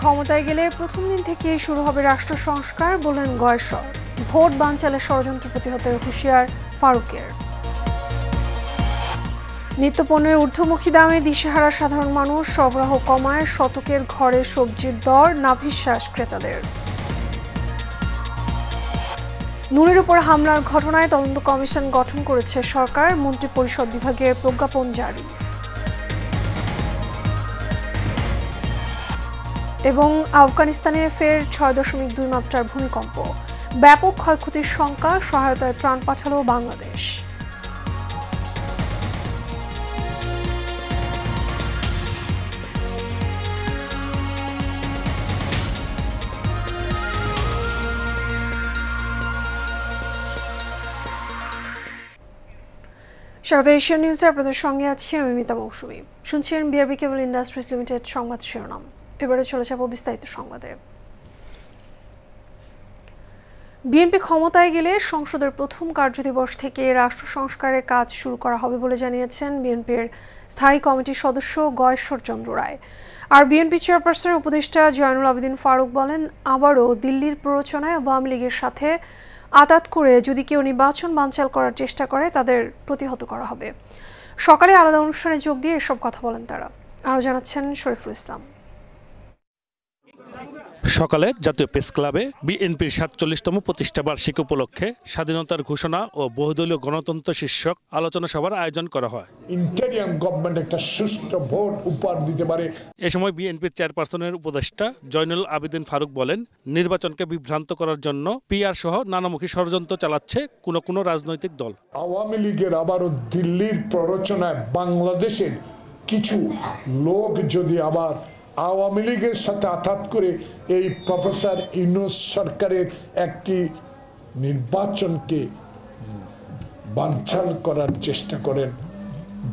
ক্ষমতায় গেলে প্রথম দিন থেকেই শুরু হবে রাষ্ট্র সংস্কার বললেন গয়েশ্বর। ভোট বানচালের ষড়যন্ত্র প্রতিহতের হুঁশিয়ার ফারুকের। নিত্যপণ্যের ঊর্ধ্বমুখী দামে দিশেহারা সাধারণ মানুষ, সরবরাহ কমায় শতকের ঘরে সবজির দর, নাভিশ্বাস ক্রেতাদের। নূরের উপর হামলার ঘটনায় তদন্ত কমিশন গঠন করেছে সরকার, মন্ত্রিপরিষদ বিভাগের প্রজ্ঞাপন জারি। এবং আফগানিস্তানে ফের ৬.২ মাত্রার ভূমিকম্প, ব্যাপক ক্ষয়ক্ষতির শঙ্কা, সহায়তায় ত্রাণ পাঠালো বাংলাদেশ। স্বাগত এশিয়ান নিউজে, আপনাদের সঙ্গে আছি আমি মিতা মৌসুমী। শুনছেন বিআরবি কেবল ইন্ডাস্ট্রিজ লিমিটেড সংবাদ শিরোনাম। এবারে চলে যাব বিস্তারিত সংবাদে। বিএনপি ক্ষমতায় গেলে সংসদের প্রথম কার্যদিবস থেকে রাষ্ট্র সংস্কারের কাজ শুরু করা হবে বলে জানিয়েছেন বিএনপির স্থায়ী কমিটির সদস্য গয়েশ্বর চন্দ্র রায়। আর বিএনপি চেয়ারপারসনের উপদেষ্টা জয়নুল আবেদিন ফারুক বলেন, আবারও দিল্লির প্ররোচনায় আওয়ামী লীগের সাথে আতাত করে যদি কেউ নির্বাচন বানচাল করার চেষ্টা করে তাদের প্রতিহত করা হবে। সকালে আলাদা অনুষ্ঠানে যোগ দিয়ে এসব কথা বলেন তারা। আরও জানাচ্ছেন শরীফুল ইসলাম। সকালে জাতীয় প্রেস ক্লাবে বিএনপির ৪৭তম প্রতিষ্ঠা বার্ষিকী উপলক্ষে স্বাধীনতার ঘোষণা ও বহুদলীয় গণতন্ত্র শীর্ষক আলোচনা সভার আয়োজন করা হয়। ইন্টেরিয়াম গভর্নমেন্ট একটা সুষ্ঠু ভোট উপহার দিতে পারে। এ সময় বিএনপির চেয়ারপারসনের উপদেষ্টা জয়নুল আবেদিন ফারুক বলেন, নির্বাচনকে বিভ্রান্ত করার জন্য পিআর সহ নানামুখী ষড়যন্ত্র চালাচ্ছে কোনো রাজনৈতিক দল। আওয়ামী লীগের আবারও দিল্লির প্ররোচনায় বাংলাদেশের কিছু লোক যদি আবার আওয়ামী লীগের সাথে আঘাত করে এই প্রফেসর ইউনূস সরকারের একটি নির্বাচনকে বানচাল করার চেষ্টা করেন,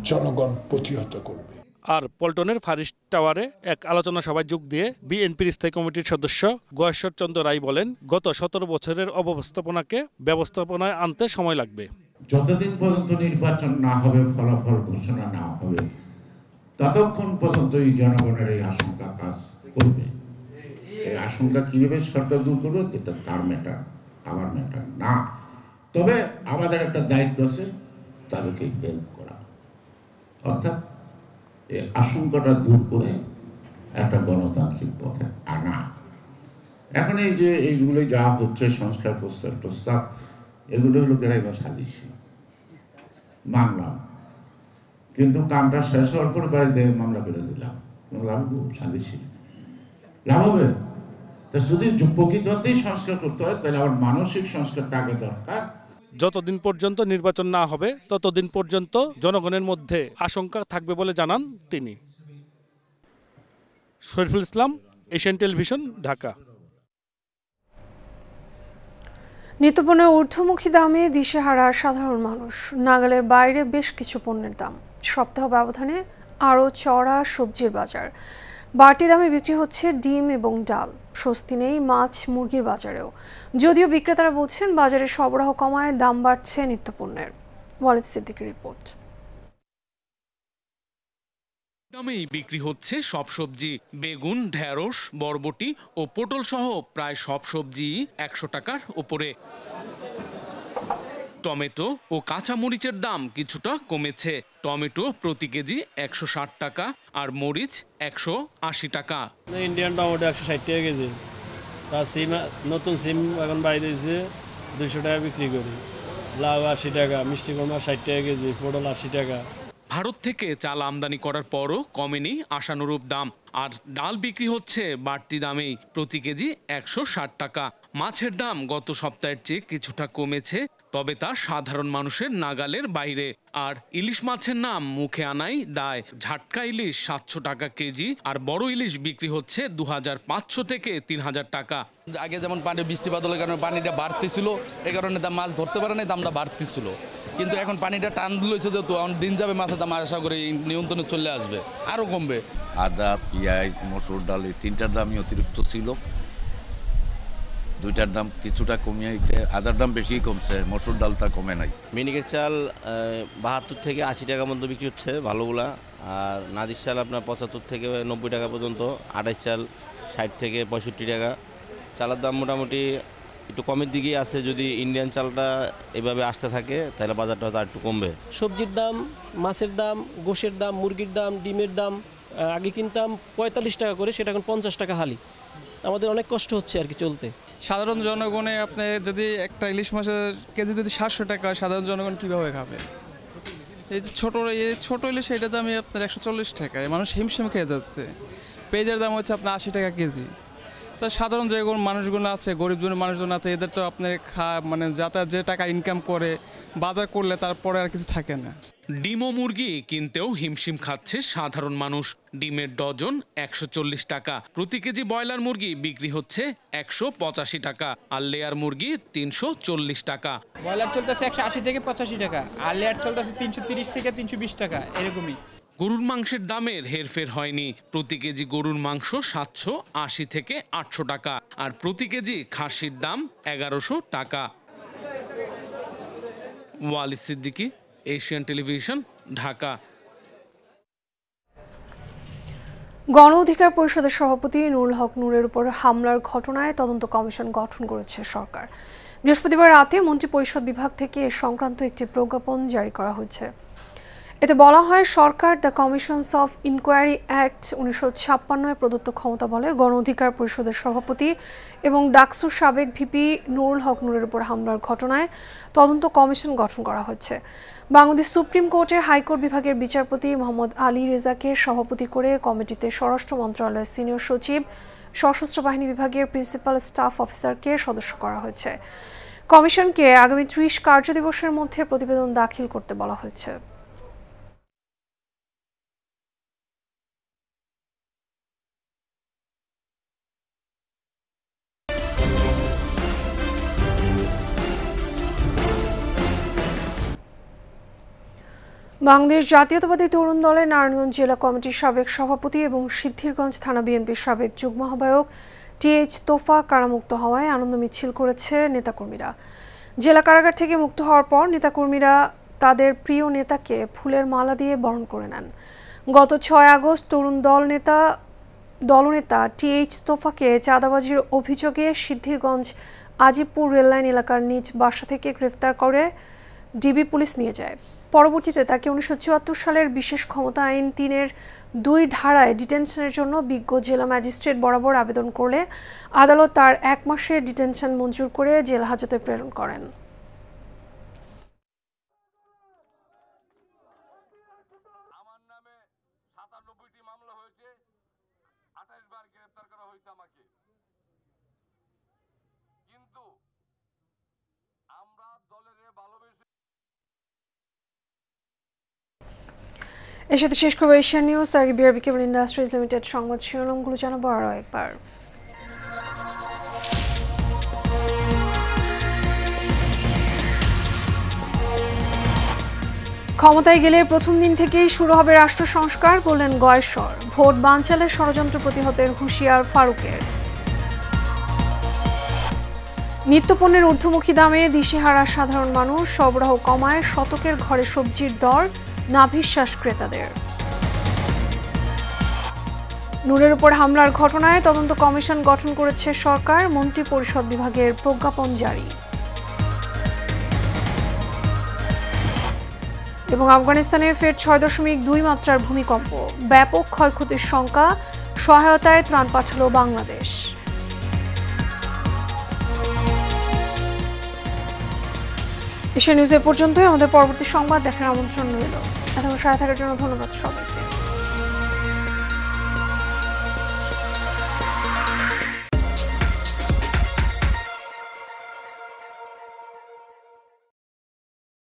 জনগণ প্রতিহত করবে। আর পল্টনের ফারিস টাওয়ারে এক আলোচনা সভায় যোগ দিয়ে বিএনপির স্থায়ী কমিটির সদস্য গয়েশ্বর চন্দ্র রায় বলেন, গত ১৭ বছরের অব্যবস্থাপনাকে ব্যবস্থাপনায় আনতে সময় লাগবে। যতদিন পর্যন্ত নির্বাচন না হবে, ফলাফল ঘোষণা না হবে, ততক্ষণ পর্যন্ত এই জনগণের এই আশঙ্কা কাজ করবে। এই আশঙ্কা কিভাবে সরকার দূর করবে এটা তার ম্যাটার, আমার ম্যাটার না। তবে আমাদের একটা দায়িত্ব আছে তাদেরকে হেল্প করা, অর্থাৎ এই আশঙ্কাটা দূর করে একটা গণতান্ত্রিক পথে আনা। এখন এই যে এইগুলো যা হচ্ছে সংস্কার প্রস্তাব এগুলো হলো গেরাইবা সালিশি মানলাম, কিন্তু কামটা শেষ হওয়ার পর বাড়িতে মামলা করে দিলাম, লাভ সালিশি লাভ হবে? তা যদি প্রকৃত অর্থেই সংস্কার করতে হয় তাহলে আমার মানসিক সংস্কারটা আগে দরকার। যতদিন পর্যন্ত নির্বাচন না হবে ততদিন পর্যন্ত জনগণের মধ্যে আশঙ্কা থাকবে বলে জানান তিনি। Shariful Islam, Asian television, Dhaka. নিত্যপণ্যের ঊর্ধ্বমুখী দামে দিশেহারা সাধারণ মানুষ, নাগালের বাইরে বেশ কিছু পণ্যের দাম। সপ্তাহ ব্যবধানে আরও চড়া সবজির বাজার, বাড়তি দামে বিক্রি হচ্ছে ডিম এবং ডাল। স্বস্তি নেই মাছ মুরগির বাজারেও, যদিও বিক্রেতারা বলছেন বাজারে সরবরাহ কমায় দাম বাড়ছে নিত্যপণ্যের। ওয়ালিদ সিদ্দিকীর রিপোর্ট। দামেই বিক্রি হচ্ছে সব সবজি, বেগুন, ঢেঁড়স, বরবটি ও পটল সহ প্রায় সব সবজি ১০০ টাকার উপরে। টমেটো ও কাঁচা মরিচের দাম কিছুটা কমেছে। টমেটো প্রতি কেজি ১৬০ টাকা আর মরিচ ১৮০ টাকা। ইন্ডিয়ান টমেটো ১৬০ টাকা কেজি, তার সিম নতুন সিম এখন বাইরে দিয়েছে ২০০ টাকা বিক্রি করি। লাউ ৮০ টাকা, মিষ্টি কুমড়া ৬০ টাকা কেজি, পটল ৮০ টাকা। ভারত থেকে চাল আমদানি করার পরও কমেনি আশানুরূপ দাম। আর ডাল বিক্রি হচ্ছে বাড়তি দামেই, প্রতি কেজি ১৬০ টাকা। মাছের দাম গত সপ্তাহের চেয়ে কিছুটা কমেছে, তবে তা সাধারণ মানুষের নাগালের বাইরে। আর ইলিশ মাছের নাম মুখে আনাই দায়। ঝাটকা ইলিশ ৭০০ টাকা কেজি আর বড় ইলিশ বিক্রি হচ্ছে ২৫০০ থেকে ৩০০০ টাকা। আগে যেমন পানি বৃষ্টিপাত হলে কারণে পানিটা বাড়তেছিল, এই কারণে দাম মাছ ধরতে পারে না, দামটা বাড়তেছিল। কিন্তু এখন পানিটা টান দিলেছে যেহেতু এখন দিন যাবে মাছের দাম আশা করি নিয়ন্ত্রণে চলে আসবে, আরও কমবে। আদা, পেঁয়াজ, মসুর ডাল এই তিনটার দামই অতিরিক্ত ছিল, দুইটার দাম কিছুটা কমে আইছে। আদার দাম বেশি কমছে, মসুর ডালটা কমে নাই। মিনিকেট চাল ৭২ থেকে ৮০ টাকার মধ্যে বিক্রি হচ্ছে ভালোগুলা, আর নাদির চাল আপনার ৭৫ থেকে ৯০ টাকা পর্যন্ত, ২৮ চাল 60 থেকে 65 টাকা। চালের দাম মোটামুটি একটু কমের দিকেই আছে। যদি ইন্ডিয়ান চালটা এভাবে আসতে থাকে তাহলে বাজারটা হয়তো একটু কমবে। সবজির দাম, মাছের দাম, গোশের দাম, মুরগির দাম, ডিমের দাম আগে কিনতাম 45 টাকা করে, সেটা এখন 50 টাকা হালি। আমাদের অনেক কষ্ট হচ্ছে আর কি চলতে। সাধারণ জনগণে আপনি যদি একটা ইলিশ মাছের কেজি যদি 700 টাকা, সাধারণ জনগণ কীভাবে খাবে? এই ছোট ইলিশ এটার দামই আপনার 140 টাকায়, মানুষ হিমশিম খেয়ে যাচ্ছে। পেঁয়াজের দাম হচ্ছে আপনার 80 টাকা কেজি। তো সাধারণ যে মানুষগুলো আছে, গরিব মানুষজন আছে, এদের তো আপনার মানে যাতায়াত যে টাকা ইনকাম করে বাজার করলে তারপরে আর কিছু থাকে না। ডিম ও মুরগি কিনতেও হিমশিম খাচ্ছে সাধারণ মানুষ। ডিমের ডজন 140 টাকা, প্রতি কেজি ব্রয়লার মুরগি বিক্রি হচ্ছে 185 টাকা, আর লেয়ার মুরগি 340 টাকা। ব্রয়লার চলতেছে 180 থেকে 85 টাকা, আর লেয়ার চলতেছে 330 থেকে 320 টাকা, এরকমই। গরুর মাংসের দামের হেরফের হয়নি। প্রতি কেজি গরুর মাংস 780 থেকে 800 টাকা, আর প্রতি কেজি খাসির দাম 1100 টাকা। Walid Siddiqui, Asian television, Dhaka. গণ অধিকার পরিষদের সভাপতি নুরুল হক নূরের উপর হামলার ঘটনায় তদন্ত কমিশন গঠন করেছে সরকার। বৃহস্পতিবার রাতে মন্ত্রী পরিষদ বিভাগ থেকে এ সংক্রান্ত একটি প্রজ্ঞাপন জারি করা হয়েছে। এতে বলা হয়, সরকার the commissions of inquiry act 1956 প্রদত্ত ক্ষমতা বলে গণ অধিকার পরিষদের সভাপতি এবং ডাকসুর সাবেক ভিপি নুরুল হক নূরের উপর হামলার ঘটনায় তদন্ত কমিশন গঠন করা হয়েছে। বাংলাদেশ সুপ্রিম কোর্টের হাইকোর্ট বিভাগের বিচারপতি মোহাম্মদ আলী রেজাকে সভাপতি করে কমিটিতে স্বরাষ্ট্র মন্ত্রণালয়ের সিনিয়র সচিব, সশস্ত্র বাহিনী বিভাগের প্রিন্সিপাল স্টাফ অফিসারকে সদস্য করা হয়েছে। কমিশনকে আগামী 30 কার্যদিবসের মধ্যে প্রতিবেদন দাখিল করতে বলা হয়েছে। বাংলাদেশ জাতীয়তাবাদী তরুণ দলের নারায়ণগঞ্জ জেলা কমিটির সাবেক সভাপতি এবং সিদ্ধিরগঞ্জ থানা বিএনপির সাবেক যুগ্ম আহ্বায়ক টিএইচ তোফা কারামুক্ত হওয়ায় আনন্দ মিছিল করেছে নেতাকর্মীরা। জেলা কারাগার থেকে মুক্ত হওয়ার পর নেতাকর্মীরা তাদের প্রিয় নেতাকে ফুলের মালা দিয়ে বরণ করে নেন। গত 6 আগস্ট তরুণ দলনেতা টিএইচ তোফাকে চাঁদাবাজির অভিযোগে সিদ্ধিরগঞ্জ আজিবপুর রেললাইন এলাকার নিজ বাসা থেকে গ্রেফতার করে ডিবি পুলিশ নিয়ে যায়। পরবর্তীতে তাকে 1974 সালের বিশেষ ক্ষমতা আইন 3-এর 2 ধারায় ডিটেনশনের জন্য বিজ্ঞ জেলা ম্যাজিস্ট্রেট বরাবর আবেদন করলে আদালত তার 1 মাসের ডিটেনশন মঞ্জুর করে জেল হাজতে প্রেরণ করেন। আমার নামে 97টি মামলা হয়েছে, 28 বার গ্রেফতার করা হয়েছে আমাকে, কিন্তু আমরা দলের ভালোবেসে। এর সাথে শেষ করবো এশিয়ান নিউজ। তার আগে বিআরবি কেবল ইন্ডাস্ট্রিজ লিমিটেড সংবাদ শিরোনামগুলো জানাবো আরও একবার। ক্ষমতায় গেলে প্রথম দিন থেকেই শুরু হবে রাষ্ট্র সংস্কার, বললেন গয়েশ্বর। ভোট বানচালের ষড়যন্ত্র প্রতিহতের হুঁশিয়ার ফারুকের। নিত্যপণ্যের ঊর্ধ্বমুখী দামে দিশেহারা সাধারণ মানুষ, সরবরাহ কমায় শতকের ঘরে সবজির দর, নাভিশ্বাস ক্রেতাদের। নূরের উপর হামলার ঘটনায় তদন্ত কমিশন গঠন করেছে সরকার, মন্ত্রী পরিষদ বিভাগের প্রজ্ঞাপন জারি। এবং আফগানিস্তানে ফের 6.2 মাত্রার ভূমিকম্প, ব্যাপক ক্ষয়ক্ষতির শঙ্কা, সহায়তায় ত্রাণ পাঠালো বাংলাদেশ। এশিয়া নিউজ এ পর্যন্তই। আমাদের পরবর্তী সংবাদ দেখার আমন্ত্রণ রইল। এতক্ষণ সাথে থাকার জন্য ধন্যবাদ সবাইকে।